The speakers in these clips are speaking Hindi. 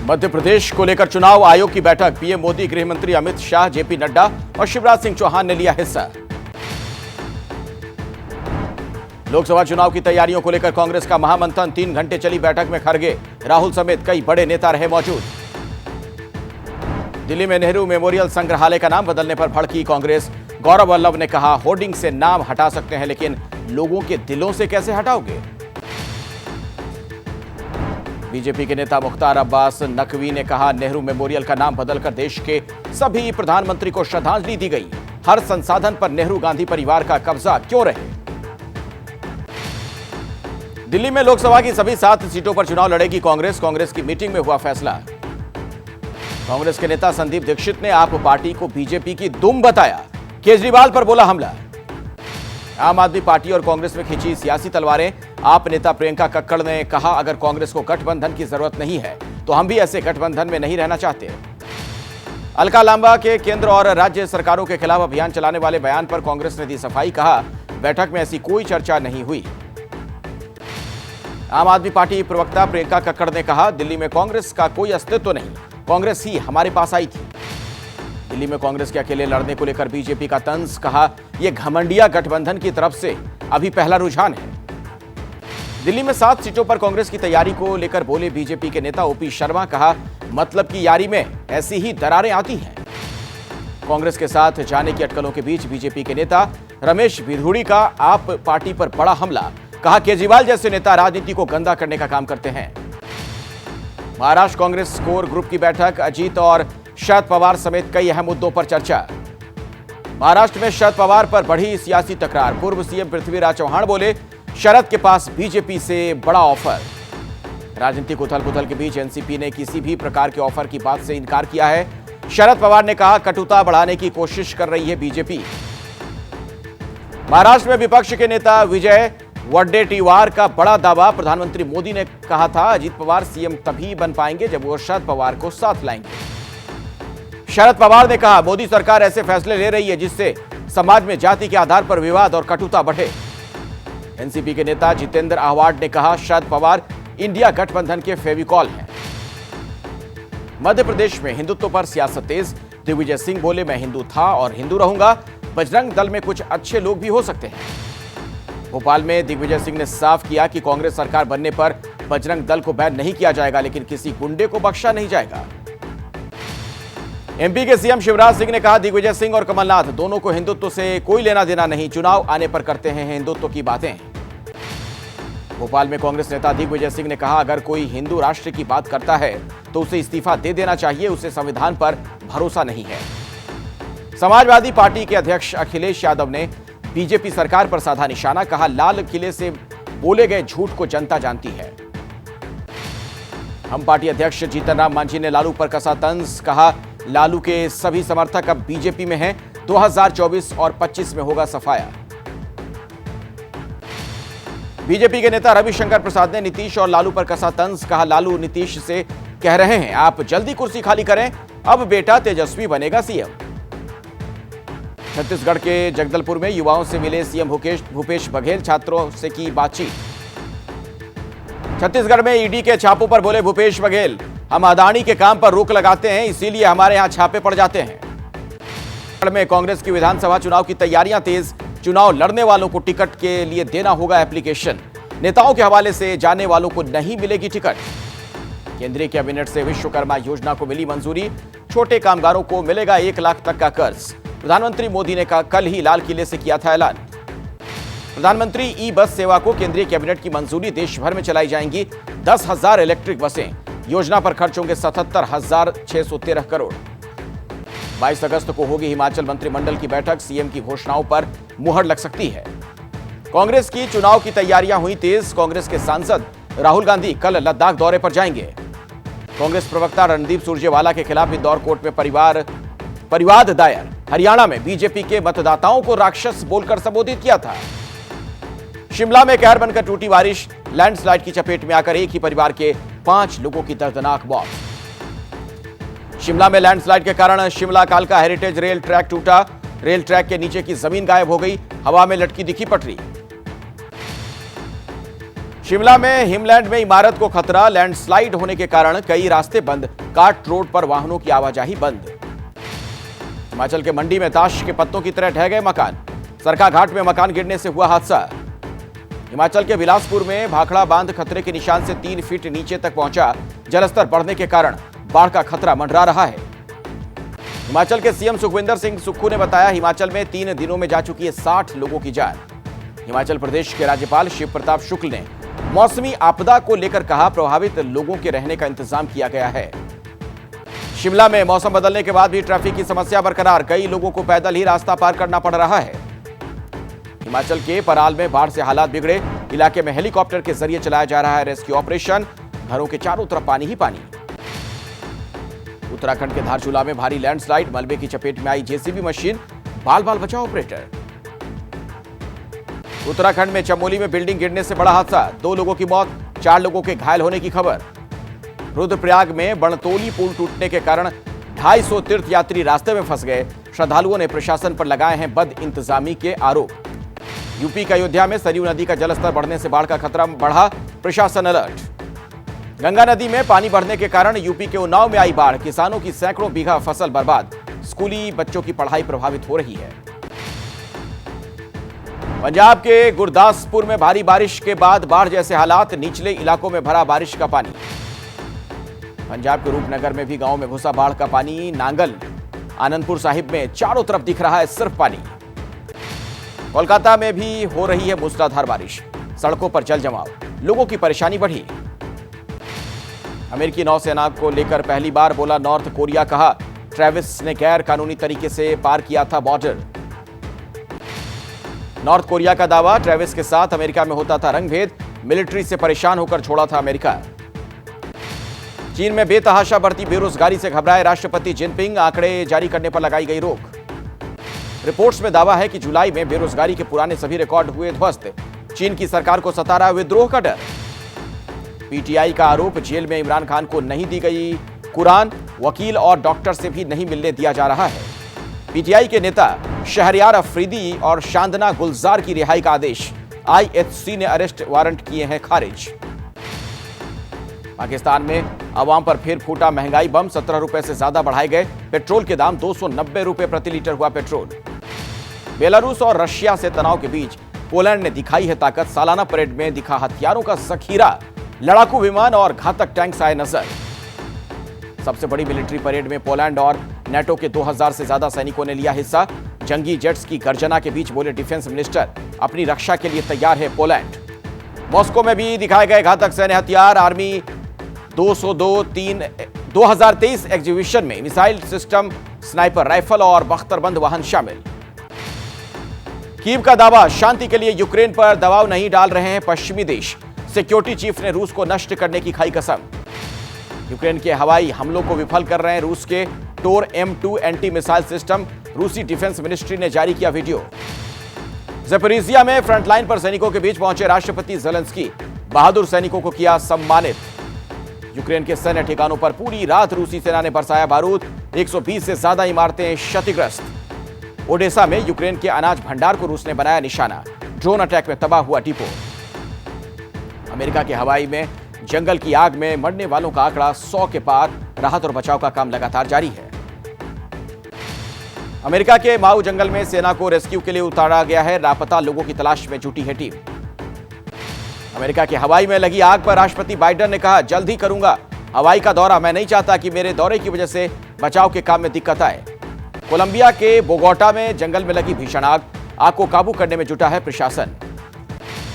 मध्य प्रदेश को लेकर चुनाव आयोग की बैठक। पीएम मोदी, गृह मंत्री अमित शाह, जेपी नड्डा और शिवराज सिंह चौहान ने लिया हिस्सा। लोकसभा चुनाव की तैयारियों को लेकर कांग्रेस का महामंथन। 3 घंटे चली बैठक में खड़गे, राहुल समेत कई बड़े नेता रहे मौजूद। दिल्ली में नेहरू मेमोरियल संग्रहालय का नाम बदलने पर भड़की कांग्रेस। गौरव वल्लभ ने कहा, होर्डिंग से नाम हटा सकते हैं, लेकिन लोगों के दिलों से कैसे हटाओगे। बीजेपी के नेता मुख्तार अब्बास नकवी ने कहा, नेहरू मेमोरियल का नाम बदलकर देश के सभी प्रधानमंत्री को श्रद्धांजलि दी गई। हर संसाधन पर नेहरू गांधी परिवार का कब्जा क्यों रहे। दिल्ली में लोकसभा की सभी 7 सीटों पर चुनाव लड़ेगी कांग्रेस। कांग्रेस की मीटिंग में हुआ फैसला। कांग्रेस के नेता संदीप दीक्षित ने आप पार्टी को बीजेपी की दुम बताया। केजरीवाल पर बोला हमला। आम आदमी पार्टी और कांग्रेस में खिंची सियासी तलवारें। आप नेता प्रियंका कक्कड़ ने कहा, अगर कांग्रेस को गठबंधन की जरूरत नहीं है तो हम भी ऐसे गठबंधन में नहीं रहना चाहते। अलका लांबा के केंद्र और राज्य सरकारों के खिलाफ अभियान चलाने वाले बयान पर कांग्रेस ने दी सफाई। कहा, बैठक में ऐसी कोई चर्चा नहीं हुई। आम आदमी पार्टी प्रवक्ता प्रियंका कक्कड़ ने कहा, दिल्ली में कांग्रेस का कोई अस्तित्व नहीं, कांग्रेस ही हमारे पास आई थी। दिल्ली में कांग्रेस के अकेले लड़ने को लेकर बीजेपी का तंज। कहा, यह घमंडिया गठबंधन की तरफ से अभी पहला रुझान है। दिल्ली में 7 सीटों पर कांग्रेस की तैयारी को लेकर बोले बीजेपी के नेता ओपी शर्मा। कहा, मतलब की यारी में ऐसी ही दरारें आती हैं। कांग्रेस के साथ जाने की अटकलों के बीच बीजेपी के नेता रमेश बिधूड़ी का आप पार्टी पर बड़ा हमला। कहा, केजरीवाल जैसे नेता राजनीति को गंदा करने का काम करते हैं। महाराष्ट्र कांग्रेस कोर ग्रुप की बैठक। अजीत और शरद पवार समेत कई अहम मुद्दों पर चर्चा। महाराष्ट्र में शरद पवार पर बढ़ी सियासी तकरार। पूर्व सीएम पृथ्वीराज चौहान बोले, शरद के पास बीजेपी से बड़ा ऑफर। राजनीतिक उथल-पुथल के बीच एनसीपी ने किसी भी प्रकार के ऑफर की बात से इनकार किया है। शरद पवार ने कहा, कटुता बढ़ाने की कोशिश कर रही है बीजेपी। महाराष्ट्र में विपक्ष के नेता विजय वडेट्टीवार का बड़ा दावा। प्रधानमंत्री मोदी ने कहा था, अजीत पवार सीएम तभी बन पाएंगे जब वो शरद पवार को साथ लाएंगे। शरद पवार ने कहा, मोदी सरकार ऐसे फैसले ले रही है जिससे समाज में जाति के आधार पर विवाद और कटुता बढ़े। एनसीपी के नेता जितेंद्र आह्वाड ने कहा, शरद पवार इंडिया गठबंधन के फेविकॉल हैं। मध्य प्रदेश में हिंदुत्व पर सियासत तेज। दिग्विजय सिंह बोले, मैं हिंदू था और हिंदू रहूंगा। बजरंग दल में कुछ अच्छे लोग भी हो सकते हैं। भोपाल में दिग्विजय सिंह ने साफ किया कि कांग्रेस सरकार बनने पर बजरंग दल को बैन नहीं किया जाएगा, लेकिन किसी गुंडे को बख्शा नहीं जाएगा। एमपी के सीएम शिवराज सिंह ने कहा, दिग्विजय सिंह और कमलनाथ दोनों को हिंदुत्व से कोई लेना देना नहीं, चुनाव आने पर करते हैं हिंदुत्व की बातें। भोपाल में कांग्रेस नेता दिग्विजय सिंह ने कहा, अगर कोई हिंदू राष्ट्र की बात करता है तो उसे इस्तीफा दे देना चाहिए, उसे संविधान पर भरोसा नहीं है। समाजवादी पार्टी के अध्यक्ष अखिलेश यादव ने बीजेपी सरकार पर साधा निशाना। कहा, लाल किले से बोले गए झूठ को जनता जानती है। हम पार्टी अध्यक्ष जीतन राम मांझी ने लालू पर कसा तंज। कहा, लालू के सभी समर्थक अब बीजेपी में हैं। 2024 और 25 में होगा सफाया। बीजेपी के नेता रविशंकर प्रसाद ने नीतीश और लालू पर कसा तंज। कहा, लालू नीतीश से कह रहे हैं, आप जल्दी कुर्सी खाली करें, अब बेटा तेजस्वी बनेगा सीएम। छत्तीसगढ़ के जगदलपुर में युवाओं से मिले सीएम भूपेश बघेल। छात्रों से की बातचीत। छत्तीसगढ़ में ईडी के छापों पर बोले भूपेश बघेल, हम अदानी के काम पर रोक लगाते हैं, इसीलिए हमारे यहां छापे पड़ जाते हैं। में कांग्रेस की विधानसभा चुनाव की तैयारियां तेज। चुनाव लड़ने वालों को टिकट के लिए देना होगा एप्लीकेशन। नेताओं के हवाले से जाने वालों को नहीं मिलेगी टिकट। केंद्रीय कैबिनेट से विश्वकर्मा योजना को मिली मंजूरी। छोटे कामगारों को मिलेगा 1 लाख तक का कर्ज। प्रधानमंत्री मोदी ने कल ही लाल किले से किया था ऐलान। प्रधानमंत्री ई बस सेवा को केंद्रीय कैबिनेट की मंजूरी। देश भर में चलाई जाएंगी 10,000 इलेक्ट्रिक बसें। योजना पर खर्च होंगे 77,613 करोड़। 22 अगस्त को होगी हिमाचल मंत्रिमंडल की बैठक। सीएम की घोषणाओं पर मुहर लग सकती है। कांग्रेस की चुनाव की तैयारियां हुई तेज। कांग्रेस के सांसद राहुल गांधी कल लद्दाख दौरे पर जाएंगे। कांग्रेस प्रवक्ता रणदीप सुरजेवाला के खिलाफ इंदौर कोर्ट में परिवाद दायर। हरियाणा में बीजेपी के मतदाताओं को राक्षस बोलकर संबोधित किया था। शिमला में कहर बनकर टूटी बारिश। लैंडस्लाइड की चपेट में आकर एक ही परिवार के 5 लोगों की दर्दनाक मौत। शिमला में लैंडस्लाइड के कारण शिमला कालका हेरिटेज रेल ट्रैक टूटा। रेल ट्रैक के नीचे की जमीन गायब हो गई। हवा में लटकी दिखी पटरी। शिमला में हिमलैंड में इमारत को खतरा, लैंडस्लाइड होने के कारण कई रास्ते बंद, काट रोड पर वाहनों की आवाजाही बंद। हिमाचल के मंडी में ताश के पत्तों की तरह ढह गए मकान, सरका घाट में मकान गिरने से हुआ हादसा। हिमाचल के बिलासपुर में भाखड़ा बांध खतरे के निशान से 3 फीट नीचे तक पहुंचा, जलस्तर बढ़ने के कारण बाढ़ का खतरा मंडरा रहा है। हिमाचल के सीएम सुखविंदर सिंह सुक्खू ने बताया, हिमाचल में 3 दिनों में जा चुकी है 60 लोगों की जान। हिमाचल प्रदेश के राज्यपाल शिव प्रताप शुक्ल ने मौसमी आपदा को लेकर कहा, प्रभावित लोगों के रहने का इंतजाम किया गया है। शिमला में मौसम बदलने के बाद भी ट्रैफिक की समस्या बरकरार, कई लोगों को पैदल ही रास्ता पार करना पड़ रहा है। हिमाचल के पराल में बाढ़ से हालात बिगड़े, इलाके में हेलीकॉप्टर के जरिए चलाया जा रहा है रेस्क्यू ऑपरेशन, घरों के चारों तरफ पानी ही पानी। उत्तराखंड के धारचूला में भारी लैंडस्लाइड, मलबे की चपेट में आई जेसीबी मशीन, बाल बाल बचा ऑपरेटर। उत्तराखंड में चमोली में बिल्डिंग गिरने से बड़ा हादसा, 2 लोगों की मौत, 4 लोगों के घायल होने की खबर। रुद्रप्रयाग में बणतोली पुल टूटने के कारण 250 तीर्थयात्री रास्ते में फंस गए, श्रद्धालुओं ने प्रशासन पर लगाए हैं बद इंतजामी के आरोप। यूपी के अयोध्या में सरयू नदी का जलस्तर बढ़ने से बाढ़ का खतरा बढ़ा, प्रशासन अलर्ट। गंगा नदी में पानी बढ़ने के कारण यूपी के उन्नाव में आई बाढ़, किसानों की सैकड़ों बीघा फसल बर्बाद, स्कूली बच्चों की पढ़ाई प्रभावित हो रही है। पंजाब के गुरदासपुर में भारी बारिश के बाद बाढ़ जैसे हालात, निचले इलाकों में भरा बारिश का पानी। पंजाब के रूपनगर में भी गांव में घुसा बाढ़ का पानी, नांगल आनंदपुर साहिब में चारों तरफ दिख रहा है सिर्फ पानी। कोलकाता में भी हो रही है मूसलाधार बारिश, सड़कों पर जल जमाव, लोगों की परेशानी बढ़ी। अमेरिकी नौसेना को लेकर पहली बार बोला नॉर्थ कोरिया, कहा ट्रेविस ने गैर कानूनी तरीके से पार किया था बॉर्डर। नॉर्थ कोरिया का दावा, ट्रेविस के साथ अमेरिका में होता था रंगभेद, मिलिट्री से परेशान होकर छोड़ा था अमेरिका। चीन में बेतहाशा बढ़ती बेरोजगारी से घबराए राष्ट्रपति जिनपिंग, आंकड़े जारी करने पर लगाई गई रोक। रिपोर्ट्स में दावा है कि जुलाई में बेरोजगारी के पुराने सभी रिकॉर्ड हुए ध्वस्त, चीन की सरकार को सता रहा विद्रोह का डर। पीटीआई का आरोप, जेल में इमरान खान को नहीं दी गई कुरान, वकील और डॉक्टर से भी नहीं मिलने दिया जा रहा है। पीटीआई के नेता शहरयार अफरीदी और शांदना गुलजार की रिहाई का आदेश, आईएचसी ने अरेस्ट वारंट किए हैं खारिज। पाकिस्तान में अवाम पर फिर फूटा महंगाई बम, 17 रुपए से ज्यादा बढ़ाए गए पेट्रोल के दाम, 290 रुपए प्रति लीटर हुआ पेट्रोल। बेलारूस और रशिया से तनाव के बीच पोलैंड ने दिखाई है ताकत, सालाना परेड में दिखा हथियारों का जखीरा, लड़ाकू विमान और घातक टैंक्स आए नजर। सबसे बड़ी मिलिट्री परेड में पोलैंड और नेटो के 2000 से ज्यादा सैनिकों ने लिया हिस्सा, जंगी जेट्स की गर्जना के बीच बोले डिफेंस मिनिस्टर, अपनी रक्षा के लिए तैयार है पोलैंड। मॉस्को में भी दिखाए गए घातक सैन्य हथियार, आर्मी 2023 एग्जीबिशन में मिसाइल सिस्टम, स्नाइपर राइफल और बख्तरबंद वाहन शामिल। कीव का दावा, शांति के लिए यूक्रेन पर दबाव नहीं डाल रहे हैं पश्चिमी देश, सिक्योरिटी चीफ ने रूस को नष्ट करने की खाई कसम। यूक्रेन के हवाई हमलों को विफल कर रहे हैं रूस के टोर M2 एंटी मिसाइल सिस्टम, रूसी डिफेंस मिनिस्ट्री ने जारी किया वीडियो। ज़ेपोरिजिया में फ्रंटलाइन पर सैनिकों के बीच पहुंचे राष्ट्रपति ज़ेलेंस्की, बहादुर सैनिकों को किया सम्मानित। यूक्रेन के सैन्य ठिकानों पर पूरी रात रूसी सेना ने बरसाया बारूद, 120 से ज्यादा इमारतें क्षतिग्रस्त। ओडेसा में यूक्रेन के अनाज भंडार को रूस ने बनाया निशाना, ड्रोन अटैक में तबाह हुआ डिपो। अमेरिका के हवाई में जंगल की आग में मरने वालों का आंकड़ा 100 के पार, राहत और बचाव का काम लगातार जारी है। अमेरिका के माऊ जंगल में सेना को रेस्क्यू के लिए उतारा गया है, लापता लोगों की तलाश में जुटी है टीम। अमेरिका के हवाई में लगी आग पर राष्ट्रपति बाइडेन ने कहा, जल्द ही करूंगा हवाई का दौरा, मैं नहीं चाहता कि मेरे दौरे की वजह से बचाव के काम में दिक्कत आए। कोलंबिया के बोगोटा में जंगल में लगी भीषण आग को काबू करने में जुटा है प्रशासन।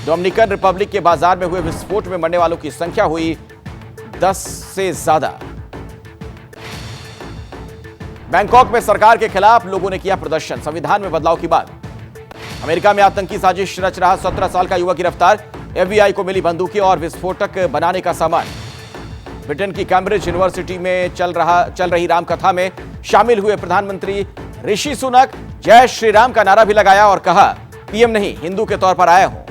डोमिनिकन रिपब्लिक के बाजार में हुए विस्फोट में मरने वालों की संख्या हुई 10 से ज्यादा। बैंकॉक में सरकार के खिलाफ लोगों ने किया प्रदर्शन, संविधान में बदलाव की मांग। अमेरिका में आतंकी साजिश रच रहा 17 साल का युवक गिरफ्तार, FBI को मिली बंदूकें और विस्फोटक बनाने का सामान। ब्रिटेन की कैम्ब्रिज यूनिवर्सिटी में चल रही रामकथा में शामिल हुए प्रधानमंत्री ऋषि सुनक, जय श्री राम का नारा भी लगाया और कहा, पीएम नहीं हिंदू के तौर पर आया हूं।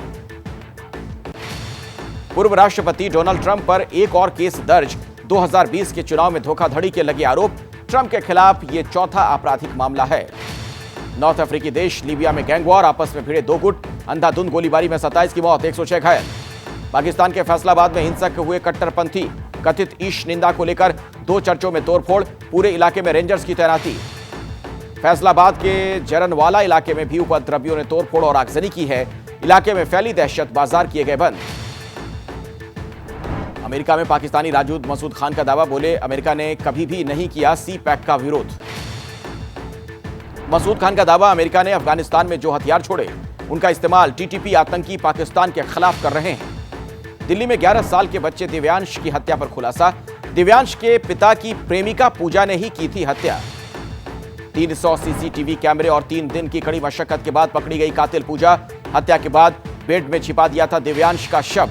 पूर्व राष्ट्रपति डोनाल्ड ट्रंप पर एक और केस दर्ज, 2020 के चुनाव में धोखाधड़ी के लगे आरोप, ट्रंप के खिलाफ यह चौथा आपराधिक मामला है। नॉर्थ अफ्रीकी देश लीबिया में गैंग वॉर, आपस में भिड़े 2 गुट, अंधाधुंध गोलीबारी में 27 की मौत, 106 घायल। पाकिस्तान के फैसलाबाद में हिंसक हुए कट्टरपंथी कथित ईश निंदा को लेकर 2 चर्चों में तोड़फोड़, पूरे इलाके में रेंजर्स की तैनाती। फैसलाबाद के जरनवाला इलाके में भी उपद्रवियों ने तोड़फोड़ और आगजनी की है। इलाके में फैली दहशत, बाजार किए गए बंद। अमेरिका में पाकिस्तानी राजदूत मसूद खान का दावा, बोले अमेरिका ने कभी भी नहीं किया सी पैक का विरोध। मसूद खान का दावा, अमेरिका ने अफगानिस्तान में जो हथियार छोड़े उनका इस्तेमाल टीटीपी आतंकी पाकिस्तान के खिलाफ कर रहे हैं। दिल्ली में 11 साल के बच्चे दिव्यांश की हत्या पर खुलासा, दिव्यांश के पिता की प्रेमिका पूजा ने ही की थी हत्या। 300 सीसीटीवी कैमरे और 3 दिन की कड़ी मशक्कत के बाद पकड़ी गई कातिल पूजा। हत्या के बाद बेड में छिपा दिया था दिव्यांश का शव।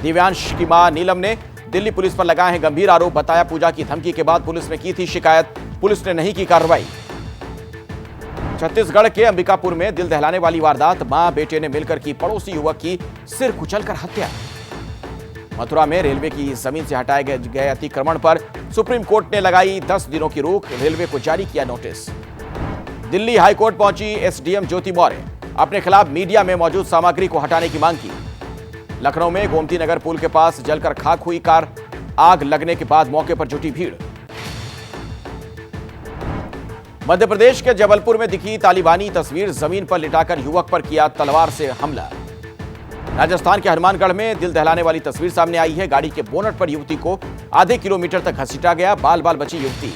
दिव्यांश की मां नीलम ने दिल्ली पुलिस पर लगाए हैं गंभीर आरोप, बताया पूजा की धमकी के बाद पुलिस में की थी शिकायत, पुलिस ने नहीं की कार्रवाई। छत्तीसगढ़ के अंबिकापुर में दिल दहलाने वाली वारदात, मां बेटे ने मिलकर की पड़ोसी युवक की सिर कुचलकर हत्या। मथुरा में रेलवे की जमीन से हटाए गए अतिक्रमण पर सुप्रीम कोर्ट ने लगाई 10 दिनों की रोक, रेलवे को जारी किया नोटिस। दिल्ली हाईकोर्ट पहुंची एसडीएम ज्योति मौर्य, अपने खिलाफ मीडिया में मौजूद सामग्री को हटाने की मांग की। लखनऊ में गोमती नगर पुल के पास जलकर खाक हुई कार, आग लगने के बाद मौके पर जुटी भीड़। मध्य प्रदेश के जबलपुर में दिखी तालिबानी तस्वीर, जमीन पर लिटाकर युवक पर किया तलवार से हमला। राजस्थान के हनुमानगढ़ में दिल दहलाने वाली तस्वीर सामने आई है, गाड़ी के बोनट पर युवती को आधे किलोमीटर तक घसीटा गया, बाल बाल बची युवती।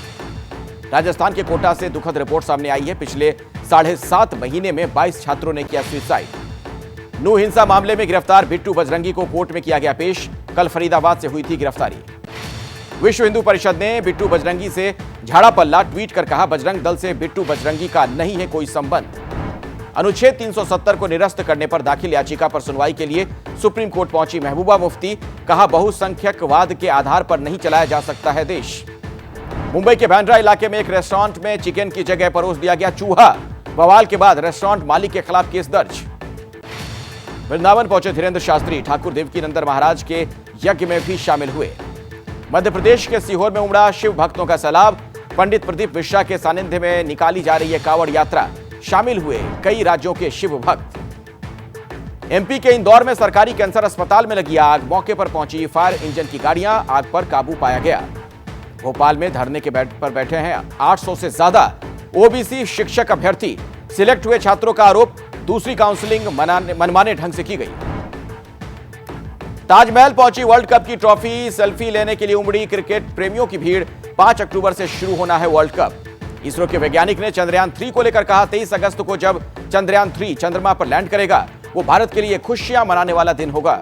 राजस्थान के कोटा से दुखद रिपोर्ट सामने आई है, पिछले 7.5 महीने में 22 छात्रों ने किया सुसाइड। नू हिंसा मामले में गिरफ्तार बिट्टू बजरंगी को कोर्ट में किया गया पेश, कल फरीदाबाद से हुई थी गिरफ्तारी। विश्व हिंदू परिषद ने बिट्टू बजरंगी से झाड़ा पल्ला, ट्वीट कर कहा बजरंग दल से बिट्टू बजरंगी का नहीं है कोई संबंध। अनुच्छेद 370 को निरस्त करने पर दाखिल याचिका पर सुनवाई के लिए सुप्रीम कोर्ट पहुंची महबूबा मुफ्ती, कहा बहुसंख्यकवाद के आधार पर नहीं चलाया जा सकता है देश। मुंबई के बांद्रा इलाके में एक रेस्टोरेंट में चिकन की जगह परोस दिया गया चूहा, बवाल के बाद रेस्टोरेंट मालिक के खिलाफ केस दर्ज। वृंदावन पहुंचे धीरेन्द्र शास्त्री, ठाकुर देवकीनंदन महाराज के यज्ञ में भी शामिल हुए। मध्य प्रदेश के सीहोर में उमड़ा शिव भक्तों का सैलाब, पंडित प्रदीप मिश्रा के सानिध्य में निकाली जा रही है कांवड़ यात्रा, शामिल हुए कई राज्यों के शिव भक्त। एमपी के इंदौर में सरकारी कैंसर अस्पताल में लगी आग, मौके पर पहुंची फायर इंजन की गाड़ियां, आग पर काबू पाया गया। भोपाल में धरने के पर बैठे हैं 800 से ज्यादा ओबीसी शिक्षक अभ्यर्थी, सिलेक्ट हुए छात्रों का आरोप दूसरी काउंसलिंग मनमाने ढंग से की गई। ताजमहल पहुंची वर्ल्ड कप की ट्रॉफी, सेल्फी लेने के लिए उमड़ी क्रिकेट प्रेमियों की भीड़। 5 अक्टूबर से शुरू होना है वर्ल्ड कप। इसरो के वैज्ञानिक ने चंद्रयान 3 को लेकर कहा 23 अगस्त को जब चंद्रयान 3 चंद्रमा पर लैंड करेगा, वो भारत के लिए खुशियां मनाने वाला दिन होगा।